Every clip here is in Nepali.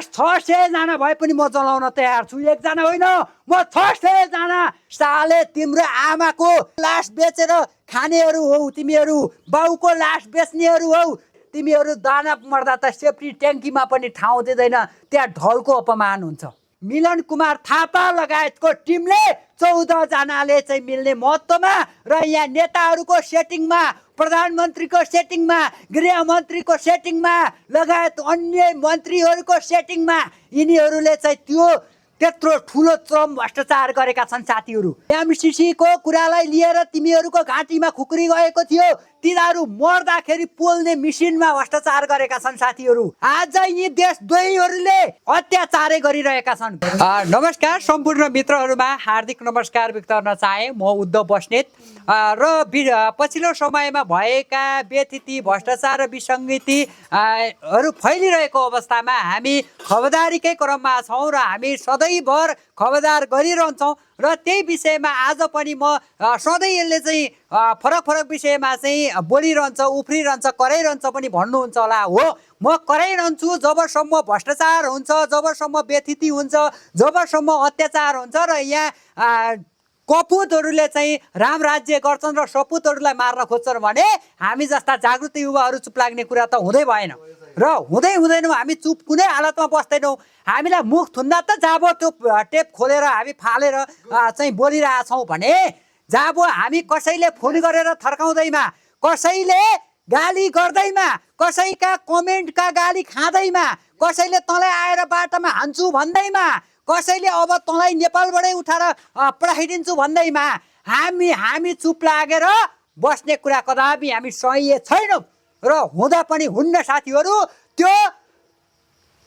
600 जना भए पनि म जलाउन तयार छु, एकजना होइन, म 600 जना। साले तिम्रो आमाको लास बेचेर खानेहरू हौ तिमीहरू, बाउको लास बेच्नेहरू हौ तिमीहरू। दाना मर्दा त सेफ्टी ट्याङ्कीमा पनि ठाउँ दिँदैन, त्यहाँ ढलको अपमान हुन्छ। मिलन कुमार थापा लगायतको टिमले 14 जनाले चाहिँ मिल्ने महत्त्वमा र यहाँ नेताहरूको सेटिङमा, प्रधानमन्त्रीको सेटिङमा, गृहमन्त्रीको सेटिङमा लगायत अन्य मन्त्रीहरूको सेटिङमा यिनीहरूले चाहिँ त्यो त्यत्रो ठुलो चरम भ्रष्टाचार गरेका छन् साथीहरू। एमसिसीको कुरालाई लिएर तिमीहरूको घाँटीमा खुकुरी गएको थियो, तिनीहरू मर्दाखेरि पोल्ने मिसिनमा भ्रष्टाचार गरेका छन् साथीहरू। आज यी देशद्रोहीहरूले अत्याचारै गरिरहेका छन्। नमस्कार सम्पूर्ण मित्रहरूमा हार्दिक नमस्कार व्यक्त गर्न चाहे। म उद्धव बस्नेत र पछिल्लो समयमा भएका व्यथिति भ्रष्टाचार र विसङ्गतिहरू फैलिरहेको अवस्थामा हामी खबरदारीकै क्रममा छौँ र हामी सधैँभर खबरदार गरिरहन्छौँ र त्यही विषयमा आज पनि म सधैँ यसले चाहिँ फरक फरक विषयमा चाहिँ बोलिरहन्छ, उफ्रिरहन्छ, कराइरहन्छ पनि भन्नुहुन्छ होला। हो, म कराइरहन्छु जबसम्म भ्रष्टाचार हुन्छ, जबसम्म व्यथिति हुन्छ, जबसम्म अत्याचार हुन्छ र यहाँ कपुतहरूले चाहिँ राम राज्य गर्छन् र सपुतहरूलाई मार्न खोज्छन् भने हामी जस्ता जागृत युवाहरू चुप लाग्ने कुरा त हुँदै भएन र हुँदैनौँ। हामी चुप कुनै हालतमा बस्दैनौँ। हामीलाई मुख थुन्दा त जाबो त्यो टेप खोलेर हामी फालेर चाहिँ बोलिरहेछौँ भने जाबो हामी कसैले फोन गरेर थर्काउँदैमा, कसैले गाली गर्दैमा, कसैका कमेन्टका गाली खाँदैमा, कसैले तँलाई आएर बाटामा हान्छु भन्दैमा, कसैले अब तँलाई नेपालबाटै उठाएर पठाइदिन्छु भन्दैमा हामी चुप लागेर बस्ने कुरा कदापि हामी सही छैनौँ र हुँदा पनि हुन्न साथीहरू। त्यो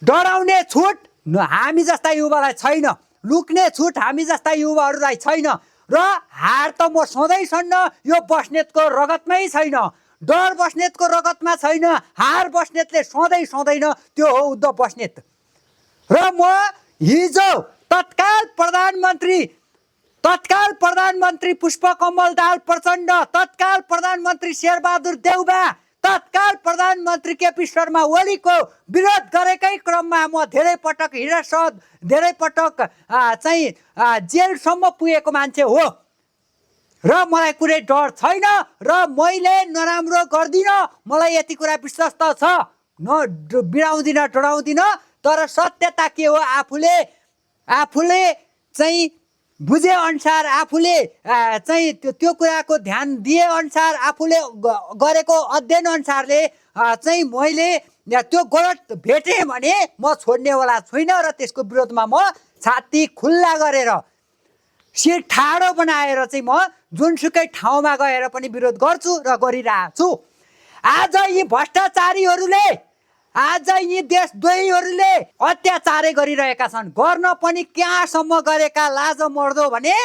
डराउने छुट हामी जस्ता युवालाई छैन, लुक्ने छुट हामी जस्ता युवाहरूलाई छैन र हार त म सधैँ छन्न, यो बस्नेतको रगतमै छैन। डर बस्नेतको रगतमा छैन, हार बस्नेतले सधैँ सधैँ त्यो हो उद्धव बस्नेत। र म हिजो तत्काल प्रधानमन्त्री पुष्पकमल दाहाल प्रचण्ड, तत्काल प्रधानमन्त्री शेरबहादुर देउबा, तत्काल प्रधानमन्त्री केपी शर्मा ओलीको विरोध गरेकै क्रममा म धेरै पटक हिरासत, धेरै पटक चाहिँ जेलसम्म पुगेको मान्छे हो र मलाई कुनै डर छैन र मैले नराम्रो गर्दिनँ। मलाई यति कुरा विश्वास त छ, बिराउँदिनँ, डराउँदिनँ। तर सत्यता के हो, आफूले चाहिँ बुझे अनुसार, आफूले चाहिँ त्यो कुराको ध्यान दिए अनुसार, आफूले गरेको अध्ययन अनुसारले चाहिँ मैले त्यो गलत भेटेँ भने म छोड्नेवाला छुइनँ र त्यसको विरोधमा म छाती खुल्ला गरेर, शिर ठाडो बनाएर चाहिँ म जुनसुकै ठाउँमा गएर पनि विरोध गर्छु र गरिरहेको छु। आज यी भ्रष्टाचारीहरूले, आज यी देशद्रोहीहरूले अत्याचारै गरिरहेका छन्। गर्न पनि कहाँसम्म गरेका लाज मर्दो भने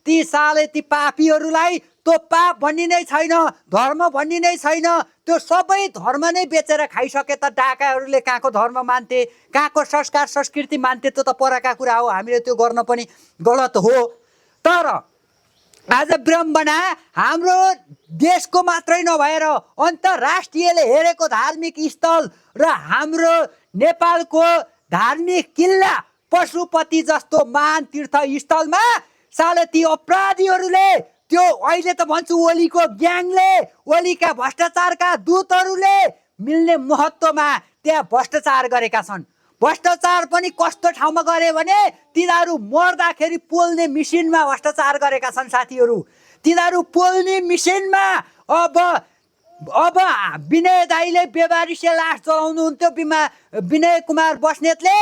ती साले ती पापीहरूलाई त्यो पाप भन्ने नै छैन, धर्म भन्ने नै छैन। त्यो सबै धर्म नै बेचेर खाइसके त डाकाहरूले कहाँको धर्म मान्थे, कहाँको संस्कार संस्कृति मान्थे, त्यो त परका कुरा हो। हामीले त्यो गर्न पनि गलत हो। तर आज विडम्बना हाम्रो देशको मात्रै नभएर अन्तर्राष्ट्रियले हेरेको धार्मिक स्थल र हाम्रो नेपालको धार्मिक किल्ला पशुपति जस्तो महान तीर्थस्थलमा साले ती अपराधीहरूले, त्यो अहिले त भन्छु ओलीको ग्याङले, ओलीका भ्रष्टाचारका दूतहरूले मिल्ने महत्त्वमा त्यहाँ भ्रष्टाचार गरेका छन्। भ्रष्टाचार पनि कस्तो ठाउँमा गरे भने तिनीहरू मर्दाखेरि पोल्ने मिसिनमा भ्रष्टाचार गरेका छन् साथीहरू। तिनीहरू पोल्ने मिसिनमा अब विनय दाईले बेबारिसे लास जलाउनुहुन्थ्यो, विनय कुमार बस्नेतले।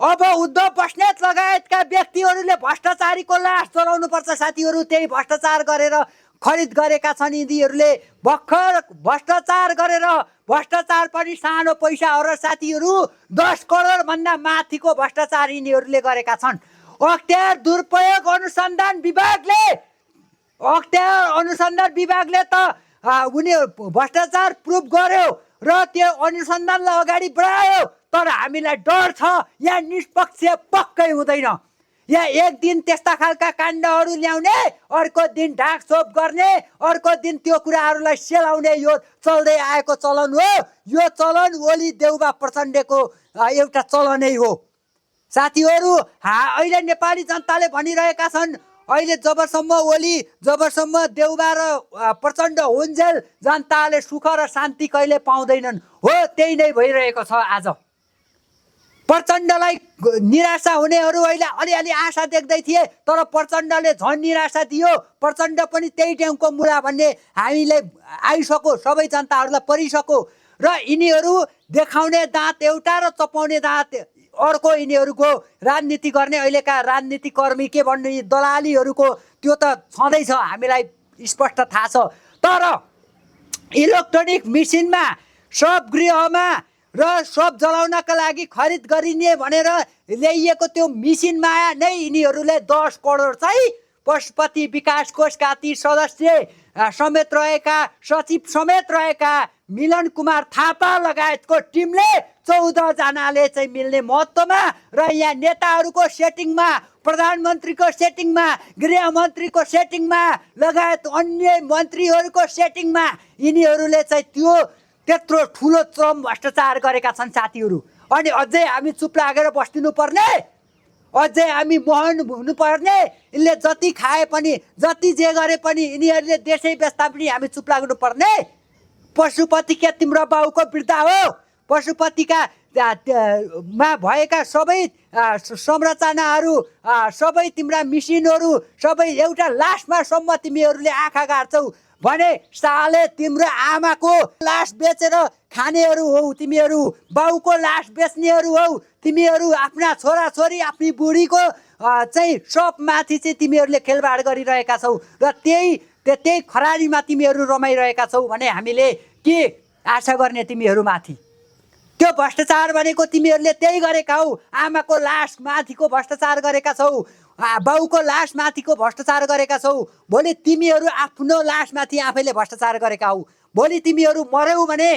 अब उद्धव बस्नेत लगायतका व्यक्तिहरूले भ्रष्टाचारीको लास जलाउनुपर्छ साथीहरू। त्यही भ्रष्टाचार गरेर खरिद गरेका छन् यिनीहरूले। भर्खर भ्रष्टाचार गरेर, भ्रष्टाचार पनि सानो पैसा हो र साथीहरू, 10 करोड भन्दा माथिको भ्रष्टाचार यिनीहरूले गरेका छन्। अख्तियार दुरुपयोग अनुसन्धान विभागले त उनीहरू भ्रष्टाचार प्रुफ गर्यो र त्यो अनुसन्धानलाई अगाडि बढायो। तर हामीलाई डर छ, यहाँ निष्पक्ष पक्कै हुँदैन। यहाँ एक दिन त्यस्ता खालका काण्डहरू ल्याउने, अर्को दिन ढाकछोप गर्ने, अर्को दिन त्यो कुराहरूलाई सेलाउने, यो चल्दै आएको चलन हो। यो चलन ओली देउबा प्रचण्डको एउटा चलनै हो साथीहरू। अहिले नेपाली जनताले भनिरहेका छन् अहिले जबसम्म ओली जबसम्म देउबा र प्रचण्ड हुन्जेल जनताले सुख र शान्ति कहिले पाउँदैनन्। हो त्यही नै भइरहेको छ। आज प्रचण्डलाई निराशा हुनेहरू अहिले अलिअलि आशा देख्दै थिए, तर प्रचण्डले झन् निराशा दियो। प्रचण्ड पनि त्यही ट्याङको मुला भन्ने हामीले आइसक्यो, सबै जनताहरूलाई परिसक्यो। र यिनीहरू देखाउने दाँत एउटा र चपाउने दाँत अर्को। यिनीहरूको राजनीति गर्ने अहिलेका राजनीतिकर्मी के भन्नु, यी दलालीहरूको त्यो त छँदैछ, हामीलाई स्पष्ट थाहा छ। तर इलेक्ट्रोनिक मेसिनमा सब गृहमा र सब जलाउनका लागि खरिद गरिने भनेर ल्याइएको त्यो मेसिनमा नै यिनीहरूले 10 करोड चाहिँ पशुपति विकास कोषका ती सदस्य समेत रहेका सचिव समेत रहेका मिलन कुमार थापा लगायतको टिमले 14 जनाले चाहिँ मिल्ने महत्त्वमा र यहाँ नेताहरूको सेटिङमा, प्रधानमन्त्रीको सेटिङमा, गृहमन्त्रीको सेटिङमा लगायत अन्य मन्त्रीहरूको सेटिङमा यिनीहरूले चाहिँ त्यो त्यत्रो ठुलो चरम भ्रष्टाचार गरेका छन् साथीहरू। अनि अझै हामी चुप लागेर बस्दिनु पर्ने, अझै हामी मोहन हुनुपर्ने? यिनले जति खाए पनि जति जे गरे पनि यिनीहरूले देशै बेच्दा पनि हामी चुप लाग्नु पर्ने? पशुपति के तिम्रो बाउको वृद्धा हो? पशुपतिका मा भएका सबै संरचनाहरू सबै तिम्रा मिसिनहरू सबै एउटा लासमा सम्म तिमीहरूले आँखा गाड्छौ भने साले तिम्रो आमाको लास बेचेर खानेहरू हौ तिमीहरू, बाउको लास बेच्नेहरू हौ तिमीहरू। आफ्ना छोराछोरी आफ्नी बुढीको चाहिँ सबमाथि चाहिँ तिमीहरूले खेलबाड गरिरहेका छौ र त्यही खरानीमा तिमीहरू रमाइरहेका छौ भने हामीले के आशा गर्ने तिमीहरूमाथि? त्यो भ्रष्टाचार भनेको तिमीहरूले त्यही गरेका हौ। आमाको लास माथिको भ्रष्टाचार गरेका छौ, बाउको लास माथिको भ्रष्टाचार गरेका छौ। भोलि तिमीहरू आफ्नो लासमाथि आफैले भ्रष्टाचार गरेका हौ। भोलि तिमीहरू मर्यौ भने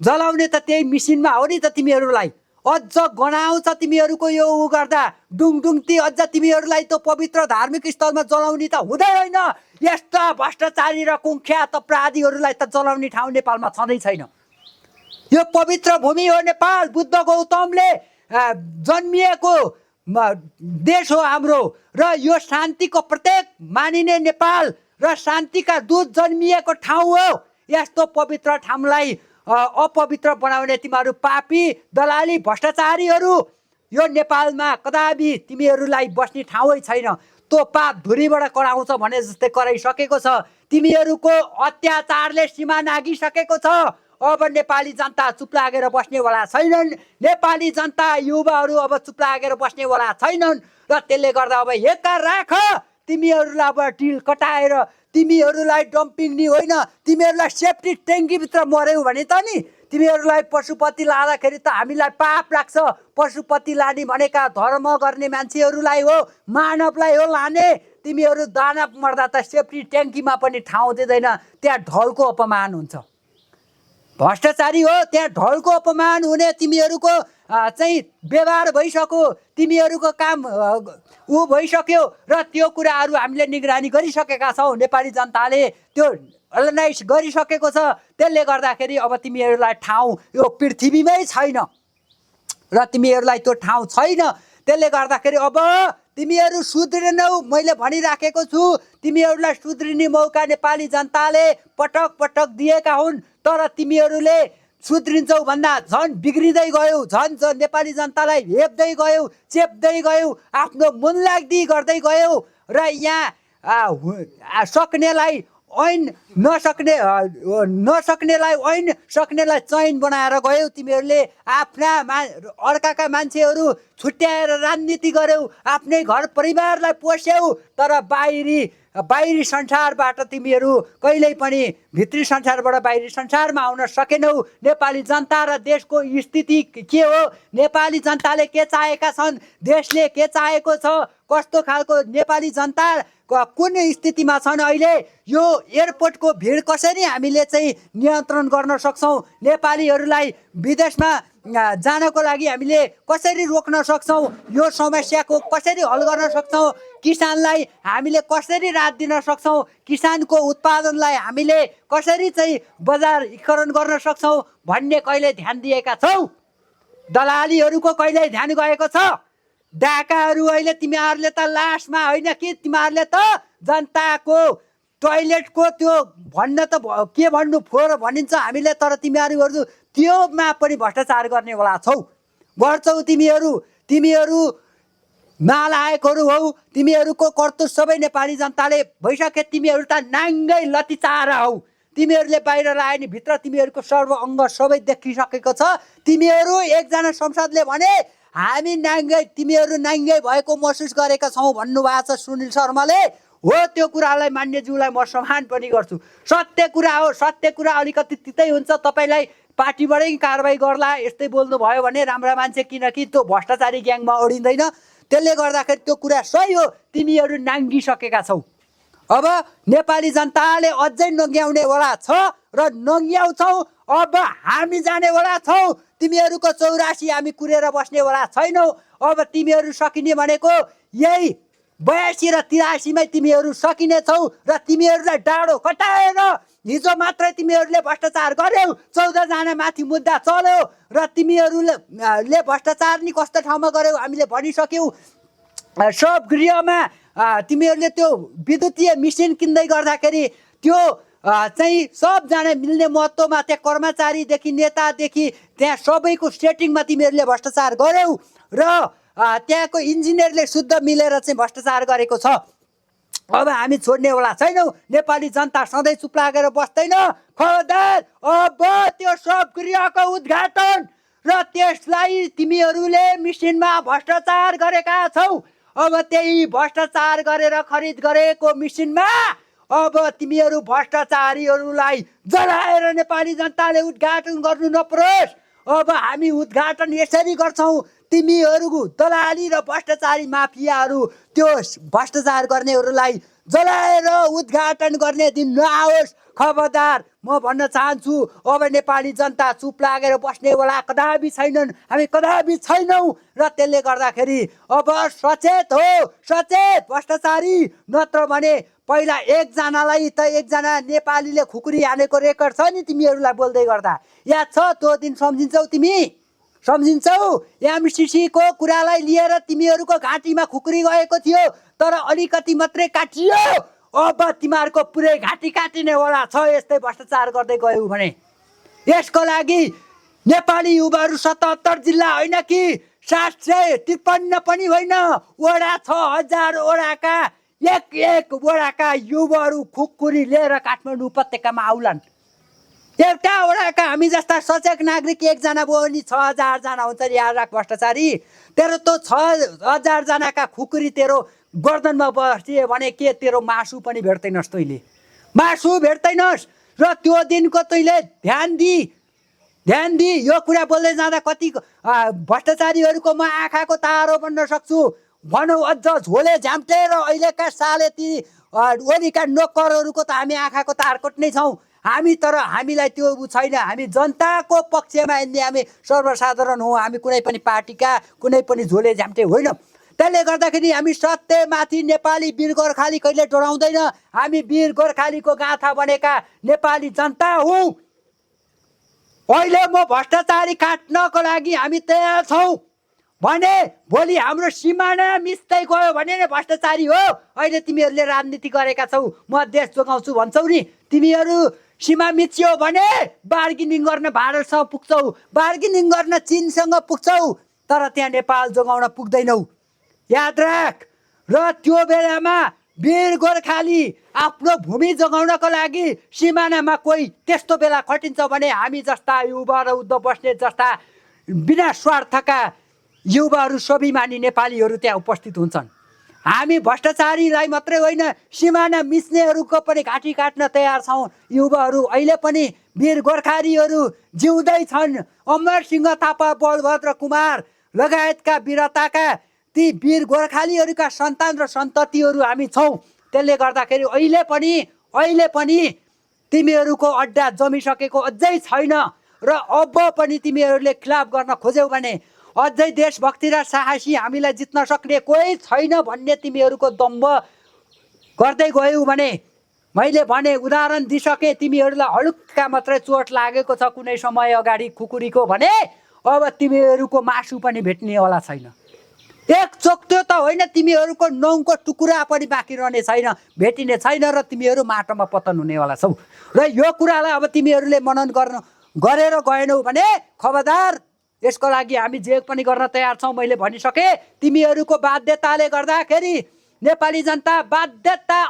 जलाउने त त्यही मिसिनमा हो नि त। तिमीहरूलाई अझ गनाउँछ तिमीहरूको यो उ गर्दा डुङडुङती अझ तिमीहरूलाई त पवित्र धार्मिक स्थलमा जलाउने त हुँदै होइन। यस्ता भ्रष्टाचारी र कुख्यात अपराधीहरूलाई त जलाउने ठाउँ नेपालमा छँदै छैन। यो पवित्र भूमि हो नेपाल, बुद्ध गौतमले जन्मिएको देश हो हाम्रो र यो शान्तिको प्रत्येक मानिने नेपाल र शान्तिका दूत जन्मिएको ठाउँ हो। यस्तो पवित्र ठाउँलाई अपवित्र बनाउने तिमीहरू पापी दलाली भ्रष्टाचारीहरू यो नेपालमा कदापि तिमीहरूलाई बस्ने ठाउँै छैन। त्यो पाप धुरीबाट कराउँछ भने जस्तै कराइसकेको छ। तिमीहरूको अत्याचारले सीमा नागिसकेको छ। अब नेपाली जनता चुप लागेर बस्नेवाला छैनन्। नेपाली जनता युवाहरू अब चुप लागेर बस्नेवाला छैनन् र त्यसले गर्दा अब हेक्का राख। तिमीहरूलाई अब डिल कटाएर तिमीहरूलाई डम्पिङ नि होइन, तिमीहरूलाई सेफ्टी ट्याङ्कीभित्र मर्यौ भने त नि तिमीहरूलाई पशुपति लाँदाखेरि त हामीलाई पाप लाग्छ। पशुपति लाने भनेका धर्म गर्ने मान्छेहरूलाई हो, मानवलाई हो लाने। तिमीहरू दानव मर्दा त सेफ्टी ट्याङ्कीमा पनि ठाउँ दिँदैन, त्यहाँ ढलको अपमान हुन्छ। भ्रष्टाचारी हो त्यहाँ ढलको अपमान हुने। तिमीहरूको चाहिँ व्यवहार भइसक्यो, तिमीहरूको काम ऊ भइसक्यो र त्यो कुराहरू हामीले निगरानी गरिसकेका छौँ। नेपाली जनताले त्यो एनालाइज गरिसकेको छ। त्यसले गर्दाखेरि अब तिमीहरूलाई ठाउँ यो पृथ्वीमै छैन र तिमीहरूलाई त्यो ठाउँ छैन। त्यसले गर्दाखेरि अब तिमीहरू सुध्रिनौ। मैले भनिराखेको छु तिमीहरूलाई सुध्रिने मौका नेपाली जनताले पटक पटक दिएका हुन्, तर तिमीहरूले सुध्रिन्छौ भन्दा झन् बिग्रिँदै गयौ, झन् नेपाली जनतालाई हेप्दै गयौ, चेप्दै गयौ, आफ्नो मनलाग्दी गर्दै गयौ र यहाँ सक्नेलाई ऐन नसक्नेलाई ऐन सक्नेलाई चैन बनाएर गयौ। तिमीहरूले आफ्ना अर्काका मान्छेहरू छुट्याएर राजनीति गर्यौ, आफ्नै घर परिवारलाई पोस्यौ, तर बाहिरी संसारबाट तिमीहरू कहिल्यै पनि भित्री संसारबाट बाहिरी संसारमा आउन सकेनौ। नेपाली जनता र देशको स्थिति के हो, नेपाली जनताले के चाहेका छन्, देशले के चाहेको छ, कस्तो खालको नेपाली जनता कुन स्थितिमा छन् अहिले, यो एयरपोर्टको भिड कसरी हामीले चाहिँ नियन्त्रण गर्न सक्छौँ, नेपालीहरूलाई विदेशमा जानको लागि हामीले कसरी रोक्न सक्छौँ, यो समस्याको कसरी हल गर्न सक्छौँ, किसानलाई हामीले कसरी राहत दिन सक्छौँ, किसानको उत्पादनलाई हामीले कसरी चाहिँ बजारीकरण गर्न सक्छौँ भन्ने कहिले ध्यान दिएका छौ? दलालीहरूको कहिल्यै ध्यान गएको छ? डाकाहरू अहिले तिमीहरूले त लास्टमा होइन कि तिमीहरूले त जनताको टोइलेटको त्यो भन्न त के भन्नु फोहोर भनिन्छ हामीले, तर तिमीहरू त्योमा पनि भ्रष्टाचार गर्नेवाला छौ, गर्छौ तिमीहरू। तिमीहरू नालायकहरू हौ, तिमीहरूको कर्तुत सबै नेपाली जनताले भइसके। तिमीहरू त नाङ्गै लतिचारा हौ, तिमीहरूले बाहिर लाए नि भित्र तिमीहरूको सर्व अङ्ग सबै देखिसकेको छ। तिमीहरू एकजना संसदले भने हामी नाङ्गै, तिमीहरू नाङ्गै भएको महसुस गरेका छौँ भन्नुभएको छ सुनिल शर्माले। हो, त्यो कुरालाई मान्यज्यूलाई म सम्मान पनि गर्छु, सत्य कुरा हो। सत्य कुरा अलिकति तितै हुन्छ, तपाईँलाई पार्टीबाटै कारबाही गर्ला यस्तै बोल्नुभयो भने राम्रा मान्छे, किनकि त्यो भ्रष्टाचारी ग्याङमा ओढिँदैन। त्यसले गर्दाखेरि त्यो कुरा सही हो, तिमीहरू नाङ्गिसकेका छौ। अब नेपाली जनताले अझै नङ्ग्याउनेवाला छ र नङ्ग्याउँछौ। अब हामी जानेवाला छौँ, तिमीहरूको 84 हामी कुरेर बस्नेवाला छैनौ। अब तिमीहरू सकिने भनेको यही 82 र 83मै तिमीहरू सकिने छौ र तिमीहरूलाई डाँडो कटाएर हिजो मात्रै तिमीहरूले भ्रष्टाचार गर्यौ, 14 जना माथि मुद्दा चल्यो र तिमीहरूले भ्रष्टाचार नि कस्तो ठाउँमा गर्यौ हामीले भनिसक्यौँ। सब गृहमा तिमीहरूले त्यो विद्युतीय मिसिन किन्दै गर्दाखेरि त्यो चाहिँ सबजना मिल्ने महत्त्वमा त्यहाँ कर्मचारीदेखि नेतादेखि त्यहाँ सबैको सेटिङमा तिमीहरूले भ्रष्टाचार गर्यौ र त्यहाँको इन्जिनियरले शुद्ध मिलेर चाहिँ भ्रष्टाचार गरेको छ। अब हामी छोड्नेवाला छैनौँ, नेपाली जनता सधैँ चुप लागेर बस्दैन। खबरदार, अब त्यो सब गृहको उद्घाटन र त्यसलाई तिमीहरूले मिसिनमा भ्रष्टाचार गरेका छौ। अब त्यही भ्रष्टाचार गरेर खरिद गरेको मिसिनमा अब तिमीहरू भ्रष्टाचारीहरूलाई जलाएर नेपाली जनताले उद्घाटन गर्नु नपरोस्। अब हामी उद्घाटन यसरी गर्छौँ, तिमीहरू दलाली र भ्रष्टाचारी माफियाहरू त्यो भ्रष्टाचार गर्नेहरूलाई जलाएर उद्घाटन गर्ने दिन नआओस्। खबरदार, म भन्न चाहन्छु, अब नेपाली जनता चुप लागेर बस्नेवाला कदापि छैनन्, हामी कदापि छैनौँ। र त्यसले गर्दाखेरि अब सचेत हो, सचेत भ्रष्टाचारी। नत्र भने पहिला एकजनालाई त एकजना नेपालीले खुकुरी हानेको रेकर्ड छ नि तिमीहरूलाई बोल्दै गर्दा, याद छ? त्यो दिन सम्झिन्छौ तिमी? सम्झिन्छौ? एमसिसीको कुरालाई लिएर तिमीहरूको घाँटीमा खुकुरी गएको थियो, तर अलिकति मात्रै काटियो। अब तिमीहरूको पुरै घाँटी काटिनेवाला छ यस्तै भ्रष्टाचार गर्दै गयौ भने। यसको लागि नेपाली युवाहरू 77 जिल्ला होइन कि 753 पनि होइन, वडा 6000 वडाका एक वडाका युवाहरू खुकुरी लिएर काठमाडौँ उपत्यकामा आउलान्। एउटा वडाका हामी जस्ता सचेत नागरिक एकजना भयो भने 6000 जना हुन्छ। याद राख भ्रष्टाचारी, तेरो त 6000 जनाका खुकुरी तेरो गर्दनमा बसियो भने के तेरो मासु पनि भेट्दैनस्, तैँले मासु भेट्दैनस्। र त्यो दिनको तैँले ध्यान दि यो कुरा बोल्दै जाँदा कति भ्रष्टाचारीहरूको म आँखाको तारो बन्न सक्छु। भनौँ अझ झोले झ्याम्टे र अहिलेका साले ती ओलीका नोकरहरूको त हामी आँखाको तार कोट्नै छौँ हामी। तर हामीलाई त्यो छैन, हामी जनताको पक्षमा हिँड्ने हामी सर्वसाधारण हौँ, हामी कुनै पनि पार्टीका कुनै पनि झोले झ्याम्टे होइन। त्यसले गर्दाखेरि हामी सत्यमाथि नेपाली वीर गोर्खाली कहिले डराउँदैन। हामी वीर गोर्खालीको गाथा बनेका नेपाली जनता हौँ। अहिले म भ्रष्टाचारी काट्नको लागि हामी तयार छौँ भने भोलि हाम्रो सिमाना मिच्दै गयो भने नै भ्रष्टाचारी हो। अहिले तिमीहरूले राजनीति गरेका छौ, म देश जोगाउँछु भन्छौ नि, तिमीहरू सीमा मिच्यो भने बार्गेनिङ गर्न भारतसँग पुग्छौ, बार्गेनिङ गर्न चीनसँग पुग्छौ, तर त्यहाँ नेपाल जोगाउन पुग्दैनौ, याद राख। र त्यो बेलामा वीर गोर्खाली आफ्नो भूमि जोगाउनको लागि सिमानामा कोही त्यस्तो बेला खटिन्छ भने हामी जस्ता युवा र उद्धव बस्नेत जस्ता बिना स्वार्थका युवाहरू स्वाभिमानी नेपालीहरू त्यहाँ उपस्थित हुन्छन्। हामी भ्रष्टाचारीलाई मात्रै होइन, सिमाना मिच्नेहरूको पनि घाँटी काट्न तयार छौँ। युवाहरू अहिले पनि वीर गोर्खालीहरू जिउँदै छन्। अमरसिंह थापा, बलभद्र कुमार लगायतका वीरताका ती वीर गोर्खालीहरूका सन्तान र सन्ततिहरू हामी छौँ। त्यसले गर्दाखेरि अहिले पनि तिमीहरूको अड्डा जमिसकेको अझै छैन र अब पनि तिमीहरूले खिलाफ गर्न खोज्यौ भने अझै देशभक्ति र साहसी हामीलाई जित्न सक्ने कोही छैन भन्ने तिमीहरूको दम्भ गर्दै गयौ भने मैले भने उदाहरण दिइसकेँ। तिमीहरूलाई हलुक्का मात्रै चोट लागेको छ कुनै समय अगाडि खुकुरीको भने अब तिमीहरूको मासु पनि भेट्नेवाला छैन। एक चोक्टो त होइन, तिमीहरूको नौको टुकुरा पनि बाँकी रहने छैन, भेटिने छैन र तिमीहरू माटोमा पतन हुनेवाला छौ। र यो कुरालाई अब तिमीहरूले मनन गरेर गएनौ भने खबरदार, यसको लागि हामी जे पनि गर्न तयार छौँ। मैले भनिसकेँ, तिमीहरूको बाध्यताले गर्दाखेरि नेपाली जनता बाध्यता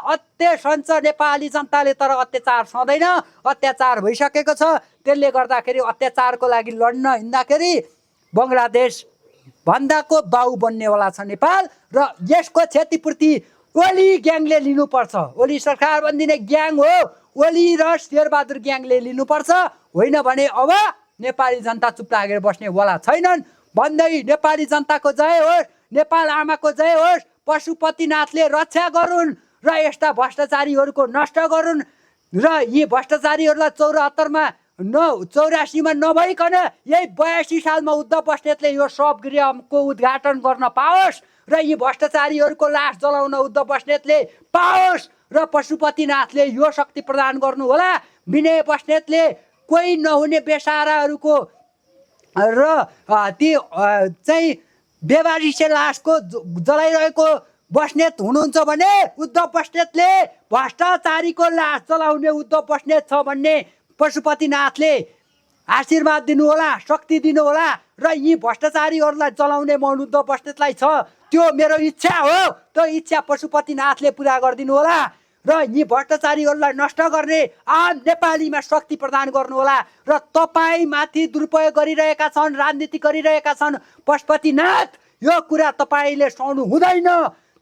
सन्छ। नेपाली जनताले तर अत्याचार सहँदैन, अत्याचार भइसकेको छ। त्यसले गर्दाखेरि अत्याचारको लागि लड्न हिँड्दाखेरि बङ्गलादेश भन्दाको बाउ बन्नेवाला छ नेपाल। र यसको क्षतिपूर्ति ओली ग्याङले लिनुपर्छ। ओली सरकार बन्दिने ग्याङ हो, ओली र शेरबहादुर ग्याङले लिनुपर्छ। होइन भने अब नेपाली जनता चुप लागेर बस्नेवाला छैनन् भन्दै नेपाली जनताको जय होस्, नेपाल आमाको जय होस्। पशुपतिनाथले रक्षा गरून् र यस्ता भ्रष्टाचारीहरूको नष्ट गरून्। र यी भ्रष्टाचारीहरूलाई 84मा नभइकन यही 82 सालमा उद्धव बस्नेतले यो शवगृहको उद्घाटन गर्न पाओस् र यी भ्रष्टाचारीहरूको लास जलाउन उद्धव बस्नेतले पाओस् र पशुपतिनाथले यो शक्ति प्रदान गर्नुहोला। विनय बस्नेतले कोही नहुने बेसाराहरूको र ती चाहिँ बेवारिसे लासको जलाइरहेको बस्नेत हुनुहुन्छ भने उद्धव बस्नेतले भ्रष्टाचारीको लास जलाउने उद्धव बस्नेत छ भन्ने पशुपतिनाथले आशीर्वाद दिनुहोला, शक्ति दिनुहोला। र यी भ्रष्टाचारीहरूलाई जलाउने मन उद्धव बस्नेतलाई छ, त्यो मेरो इच्छा हो। त्यो इच्छा पशुपतिनाथले पुरा गरिदिनु होला र यी भ्रष्टाचारीहरूलाई नष्ट गर्ने आम नेपालीमा शक्ति प्रदान गर्नुहोला। र तपाईँमाथि दुरुपयोग गरिरहेका छन्, राजनीति गरिरहेका छन् पशुपतिनाथ, यो कुरा तपाईँले सहनु हुँदैन।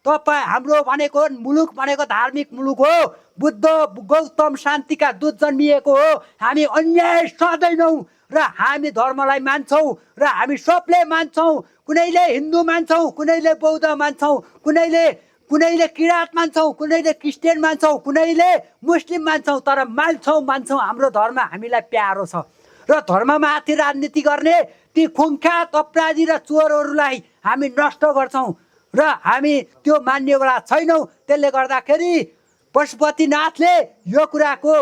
तपाईँ हाम्रो भनेको मुलुक भनेको धार्मिक मुलुक हो, बुद्ध गौतम शान्तिका दूत जन्मिएको हो। हामी अन्याय सहदैनौँ र हामी धर्मलाई मान्छौँ र हामी सबले मान्छौँ। कुनैले हिन्दू मान्छौँ, कुनैले बौद्ध मान्छौँ, कुनैले किराँत मान्छौँ, कुनैले क्रिस्चियन मान्छौँ, कुनैले मुस्लिम मान्छौँ। तर मान्छौँ। हाम्रो धर्म हामीलाई प्यारो छ र धर्ममाथि राजनीति गर्ने ती खुङ्खात अपराधी र चोरहरूलाई हामी नष्ट गर्छौँ र हामी त्यो मान्नेवाला छैनौँ। त्यसले गर्दाखेरि पशुपतिनाथले यो कुराको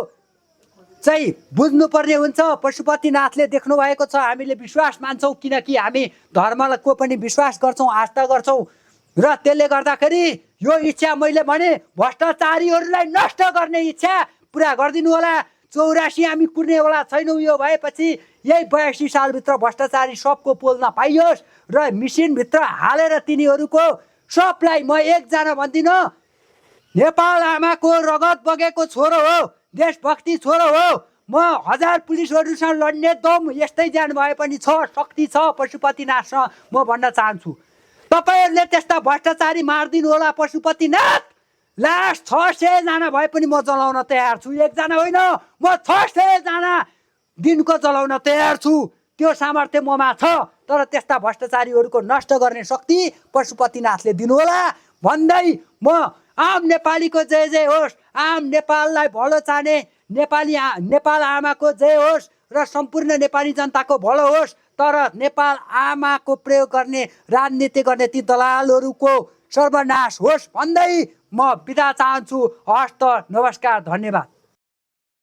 चाहिँ बुझ्नुपर्ने हुन्छ। पशुपतिनाथले देख्नु भएको छ, हामीले विश्वास मान्छौँ किनकि हामी धर्मको पनि विश्वास गर्छौँ, आस्था गर्छौँ। र त्यसले गर्दाखेरि यो इच्छा मैले भने भ्रष्टाचारीहरूलाई नष्ट गर्ने इच्छा पुरा गरिदिनु होला। 84 हामी कुर्नेवाला छैनौँ। यो भएपछि यही 82 सालभित्र भ्रष्टाचारी सबको पोल्न पाइयोस् र मिसिनभित्र हालेर तिनीहरूको सबलाई म एकजना भन्दिनँ, नेपाल आमाको रगत बगेको छोरो हो, देशभक्ति छोरो हो। म 1000 पुलिसहरूसँग लड्ने दम यस्तै जान भए पनि छ, शक्ति छ पशुपतिनाथसँग। म भन्न चाहन्छु तपाईँहरूले त्यस्ता भ्रष्टाचारी मारिदिनु होला। पशुपतिनाथ लास्ट 600 जना भए पनि म जलाउन तयार छु। एकजना होइन, म 600 जना दिनको जलाउन तयार छु। त्यो सामर्थ्य ममा छ। तर त्यस्ता भ्रष्टाचारीहरूको नष्ट गर्ने शक्ति पशुपतिनाथले दिनुहोला भन्दै म आम नेपालीको जय जय होस्, आम नेपाललाई भलो चाहने नेपाल आमाको जय होस् र सम्पूर्ण नेपाली जनताको भलो होस्। तर नेपाल आमाको प्रयोग गर्ने, राजनीति गर्ने ती दलालहरूको सर्वनाश होस् भन्दै म बिदा चाहन्छु। हस्त, नमस्कार, धन्यवाद।